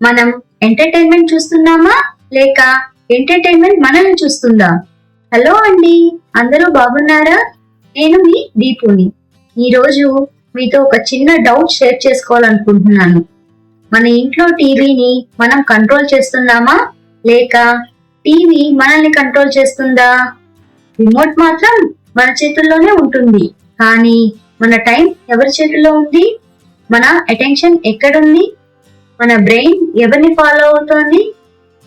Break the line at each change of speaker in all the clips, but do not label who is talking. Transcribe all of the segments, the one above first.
మనం ఎంటర్టైన్మెంట్ చూస్తున్నామా లేక ఎంటర్టైన్మెంట్ మనల్ని చూస్తుందా? హలో అండి, అందరూ బాగున్నారా? నేను మీ దీపుని. ఈరోజు మీతో ఒక చిన్న డౌట్ షేర్ చేసుకోవాలనుకుంటున్నాను. మన ఇంట్లో టీవీని మనం కంట్రోల్ చేస్తున్నామా లేక టీవీ మనల్ని కంట్రోల్ చేస్తుందా? రిమోట్ మాత్రం మన చేతుల్లోనే ఉంటుంది, కానీ మన టైం ఎవరి చేతుల్లో ఉంది? మన అటెన్షన్ ఎక్కడుంది? మన బ్రెయిన్ ఎవరిని ఫాలో అవుతోంది?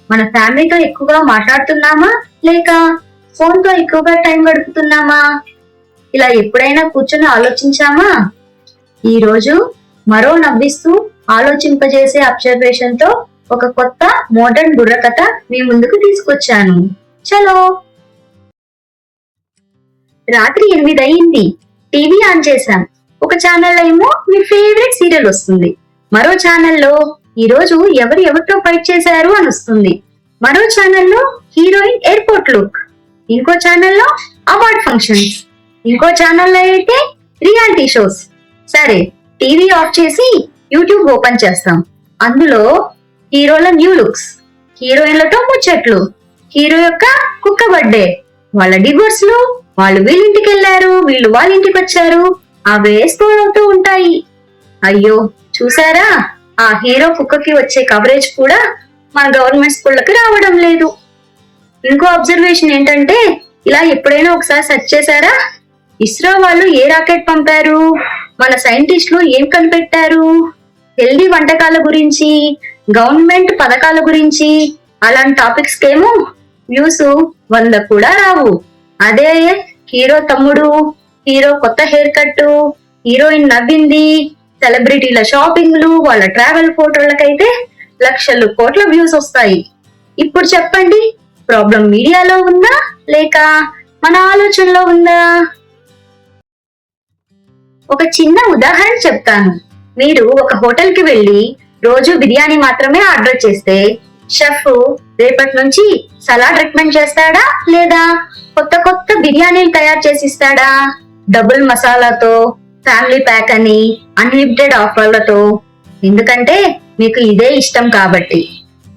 మన ఫ్యామిలీతో ఎక్కువగా మాట్లాడుతున్నామా లేక ఫోన్ తో ఎక్కువగా టైం గడుపుతున్నామా? ఇలా ఎప్పుడైనా కూర్చొని ఆలోచించామా? ఈ రోజు మరో నవ్విస్తూ ఆలోచింపజేసే అబ్జర్వేషన్ తో ఒక కొత్త మోడర్న్ బుర్రకథ మీ ముందుకు తీసుకొచ్చాను. చలో. రాత్రి 8 అయింది. టీవీ ఆన్ చేశాం. ఒక ఛానల్లో ఏమో మీ ఫేవరెట్ సీరియల్ వస్తుంది, మరో ఛానల్లో ఈరోజు ఎవరితో ఫైట్ చేశారు అని వస్తుంది, మరో ఛానల్లో హీరోయిన్ ఎయిర్పోర్ట్ లుక్, ఇంకో ఛానల్లో అవార్డ్ ఫంక్షన్స్, ఇంకో ఛానల్లో అయితే రియాలిటీ షోస్. సరే, టీవీ ఆఫ్ చేసి యూట్యూబ్ ఓపెన్ చేస్తాం. అందులో హీరోల న్యూ లుక్స్, హీరోయిన్లతో ముచ్చట్లు, హీరో యొక్క కుక్క బర్త్డే, వాళ్ళ డివోర్స్ లు, వాళ్ళు వీళ్ళింటికి వెళ్లారు, వీళ్ళు వాళ్ళ ఇంటికి వచ్చారు, అవే స్క్రోల్ అవుతూ ఉంటాయి. అయ్యో, చూసారా, ఆ హీరో కుక్కకి వచ్చే కవరేజ్ కూడా మన గవర్నమెంట్ స్కూళ్ళకి రావడం లేదు. ఇంకో అబ్జర్వేషన్ ఏంటంటే, ఇలా ఎప్పుడైనా ఒకసారి సెర్చ్ చేశారా, ఇస్రో వాళ్ళు ఏ రాకెట్ పంపారు, మన సైంటిస్టులు ఏం కనిపెట్టారు, హెల్దీ వంటకాల గురించి, గవర్నమెంట్ పథకాల గురించి, అలాంటి టాపిక్స్ కేమో న్యూస్ 100 కూడా రావు. అదే హీరో తమ్ముడు, హీరో కొత్త హెయిర్ కట్, హీరోయిన్ నవ్వింది, సెలబ్రిటీల షాపింగ్లు, వాళ్ళ ట్రావెల్ ఫోటోలకైతే లక్షలు కోట్ల వ్యూస్ వస్తాయి. ఇప్పుడు చెప్పండి, ప్రాబ్లం మీడియాలో ఉందా లేక మన ఆలోచనలో ఉందా? ఒక చిన్న ఉదాహరణ చెప్తాను. మీరు ఒక హోటల్ కి వెళ్లి రోజు బిర్యానీ మాత్రమే ఆర్డర్ చేస్తే షెఫ్ రేపటి నుంచి సలాడ్ రికమెండ్ చేస్తాడా లేదా కొత్త కొత్త బిర్యానీలు తయారు చేసి ఇస్తాడా? డబుల్ మసాలాతో, ఫ్యామిలీ ప్యాక్ అని, అన్లిమిటెడ్ ఆఫర్లతో. ఎందుకంటే మీకు ఇదే ఇష్టం కాబట్టి.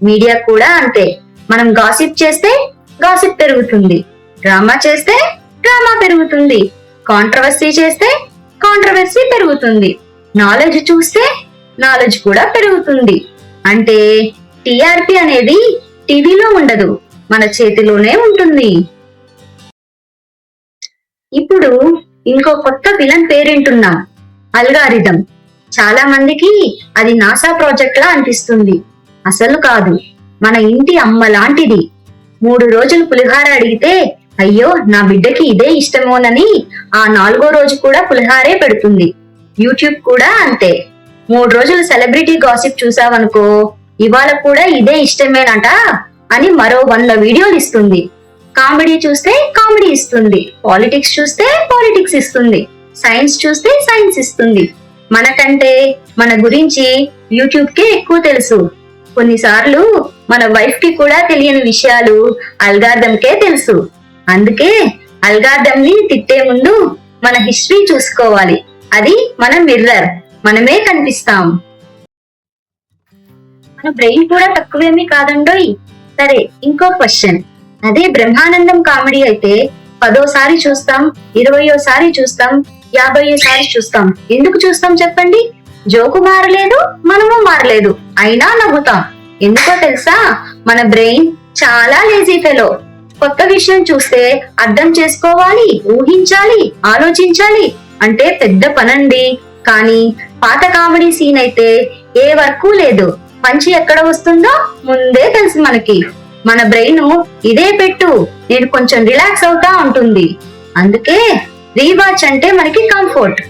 మీడియా కూడా అంతే. మనం గాసిప్ చేస్తే గాసిప్ పెరుగుతుంది, డ్రామా చేస్తే డ్రామా పెరుగుతుంది, కాంట్రవర్సీ చేస్తే కాంట్రవర్సీ పెరుగుతుంది, నాలెడ్జ్ చూస్తే నాలెడ్జ్ కూడా పెరుగుతుంది. అంటే టిఆర్పి అనేది టీవీలో ఉండదు, మన చేతిలోనే ఉంటుంది. ఇప్పుడు ఇంకో కొత్త విలన్ పేరేంటున్నాం, అల్గారిథం. చాలా మందికి అది నాసా ప్రాజెక్ట్ లా అనిపిస్తుంది. అసలు కాదు, మన ఇంటి అమ్మ లాంటిది. 3 రోజులు పులిహార అడిగితే అయ్యో నా బిడ్డకి ఇదే ఇష్టమోనని ఆ 4వ రోజు కూడా పులిహారే పెడుతుంది. యూట్యూబ్ కూడా అంతే. 3 రోజులు సెలబ్రిటీ గాసిప్ చూసావనుకో, ఇవాళ కూడా ఇదే ఇష్టమేనట అని మరో 100 వీడియోలు ఇస్తుంది. కామెడీ చూస్తే కామెడీ ఇస్తుంది, పాలిటిక్స్ చూస్తే పాలిటిక్స్ ఇస్తుంది, సైన్స్ చూస్తే సైన్స్ ఇస్తుంది. మనకంటే మన గురించి యూట్యూబ్ కే ఎక్కువ తెలుసు. కొన్నిసార్లు మన వైఫ్ కి కూడా తెలియని విషయాలు అల్గారిథం కే తెలుసు. అందుకే అల్గారిథం ని తిట్టే ముందు మన హిస్టరీ చూసుకోవాలి. అది మన మిర్రర్, మనమే కనిపిస్తాం. మన బ్రెయిన్ కూడా తక్కువేమీ కాదండోయ్. సరే, ఇంకో క్వశ్చన్. అదే బ్రహ్మానందం కామెడీ అయితే 10వ చూస్తాం, 20వ చూస్తాం, 50వ చూస్తాం. ఎందుకు చూస్తాం చెప్పండి? జోకు మారలేదు, మనము మారలేదు, అయినా నవ్వుతాం. ఎందుకో తెలుసా? మన బ్రెయిన్ చాలా లేజీ ఫెలో. కొత్త విషయం చూస్తే అర్థం చేసుకోవాలి, ఊహించాలి, ఆలోచించాలి అంటే పెద్ద పనండి. కానీ పాత కామెడీ సీన్ అయితే ఏ వర్క్ లేదు, పంచి ఎక్కడ వస్తుందో ముందే తెలుసు మనకి. మన బ్రెయిన్ ఇదే పెట్టు, నేను కొంచెం రిలాక్స్ అవుతా ఉంటుంది. అందుకే రీవాచ్ అంటే మనకి కంఫర్ట్.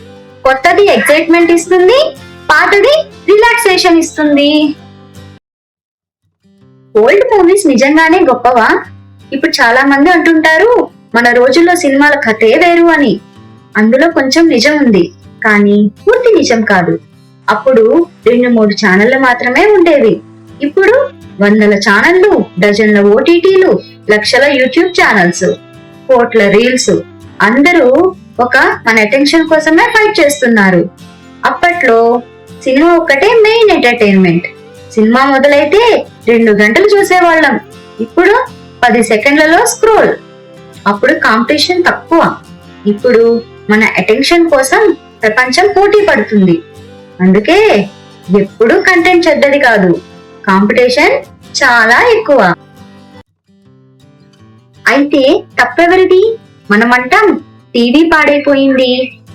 కొత్తది ఎక్సైట్మెంట్ ఇస్తుంది, పాతది రిలాక్సేషన్ ఇస్తుంది. ఓల్డ్ మూవీస్ నిజంగానే గొప్పవా? ఇప్పుడు చాలా మంది అంటుంటారు మన రోజుల్లో సినిమాల కథే వేరు అని. అందులో కొంచెం నిజం ఉంది, కానీ పూర్తి నిజం కాదు. అప్పుడు 2-3 ఛానళ్లు మాత్రమే ఉండేవి. ఇప్పుడు 100ల ఛానళ్లు, డజన్ల ఓటీటీలు, లక్షల యూట్యూబ్ ఛానల్స్, కోట్ల రీల్స్. అందరూ మన అటెన్షన్ కోసమే ఫైట్ చేస్తున్నారు. అప్పట్లో సినిమా ఒక్కటే మెయిన్ ఎంటర్టైన్మెంట్. సినిమా మొదలైతే 2 గంటలు చూసేవాళ్ళం. ఇప్పుడు 10 సెకండ్లలో స్క్రోల్. అప్పుడు కాంపిటీషన్ తక్కువ. ఇప్పుడు మన అటెన్షన్ కోసం ప్రపంచం పోటీ పడుతుంది. అందుకే ఎప్పుడూ కంటెంట్ చెడ్డది కాదు, కాంపిటీషన్ చాలా ఎక్కువ. అయితే తప్పెవరిది? మనమంటాం టీవీ పాడైపోయింది,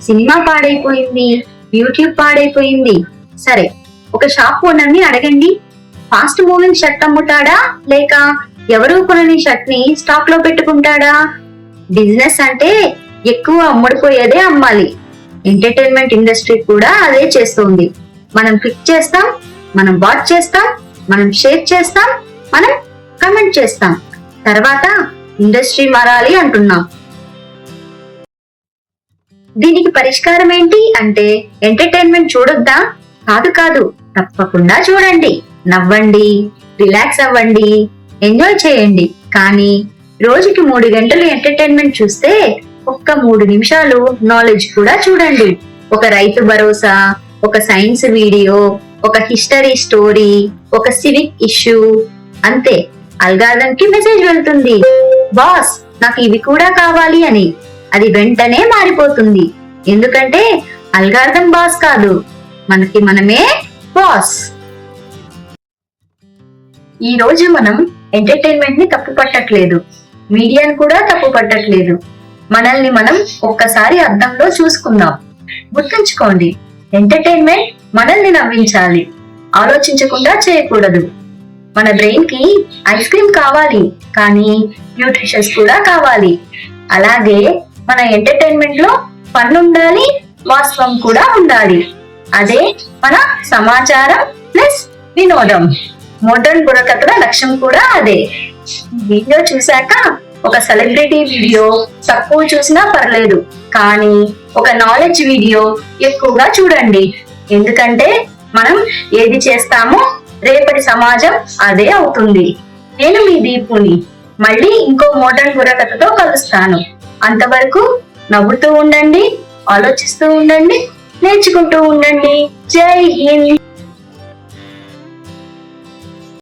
సినిమా పాడైపోయింది, యూట్యూబ్ పాడైపోయింది. సరే, ఒక షాప్ ఓనర్ని అడగండి, ఫాస్ట్ మూవింగ్ షర్ట్ అమ్ముతాడా లేక ఎవరూ కొనని షర్ట్ ని స్టాక్ లో పెట్టుకుంటాడా? బిజినెస్ అంటే ఎక్కువ అమ్ముడుపోయేదే అమ్మాలి. ఎంటర్టైన్మెంట్ ఇండస్ట్రీ కూడా అదే చేస్తుంది. మనం క్లిక్ చేస్తాం, మనం వాచ్ చేస్తాం, మనం షేర్ చేస్తాం, మనం కమెంట్ చేస్తాం. తర్వాత ఇండస్ట్రీ మారాలి అంటున్నాం. దీనికి పరిష్కారం ఏంటి అంటే ఎంటర్టైన్మెంట్ చూడొద్దా? కాదు కాదు, తప్పకుండా చూడండి, నవ్వండి, రిలాక్స్ అవ్వండి, ఎంజాయ్ చేయండి. కానీ రోజుకి 3 గంటలు ఎంటర్టైన్మెంట్ చూస్తే ఒక్క 3 నిమిషాలు నాలెడ్జ్ కూడా చూడండి. ఒక రైతు భరోసా, ఒక సైన్స్ వీడియో, ఒక హిస్టరీ స్టోరీ, ఒక సివిక్ ఇష్యూ. అంతే, అల్గారిథం కి మెసేజ్ వెళ్తుంది, బాస్ నాకు ఇవి కూడా కావాలి అని. అది వెంటనే మారిపోతుంది. ఎందుకంటే అల్గారిథం బాస్ కాదు, మనకి మనమే బాస్. ఈ రోజు మనం ఎంటర్టైన్మెంట్ ని తప్పు పట్టట్లేదు, మీడియాను కూడా తప్పు పట్టట్లేదు. మనల్ని మనం ఒక్కసారి అద్దంలో చూసుకుందాం. గుర్తుంచుకోండి, ఎంటర్టైన్మెంట్ మనల్ని నవ్వించాలి, ఆలోచించకుండా చేయకూడదు. మన బ్రెయిన్ కి ఐస్ క్రీమ్ కావాలి, కానీ న్యూట్రిషన్స్ కూడా కావాలి. అలాగే మన ఎంటర్టైన్మెంట్ లో ఫన్ ఉండాలి, వాస్తవం కూడా ఉండాలి. అదే మన సమాచారం ప్లస్ వినోదం. మోడర్న్ బుర్రకథల లక్ష్యం కూడా అదే. వీడియో చూశాక ఒక సెలబ్రిటీ వీడియో తక్కువ చూసినా పర్లేదు, కానీ ఒక నాలెడ్జ్ వీడియో ఎక్కువగా చూడండి. ఎందుకంటే మనం ఏది చేస్తామో రేపటి సమాజం అదే అవుతుంది. నేను మీ దీపుని. మళ్ళీ ఇంకో మోడర్న్ బుర్రకథతో కలుస్తాను. అంతవరకు నవ్వుతూ ఉండండి, ఆలోచిస్తూ ఉండండి, నేర్చుకుంటూ ఉండండి. జై హింద్.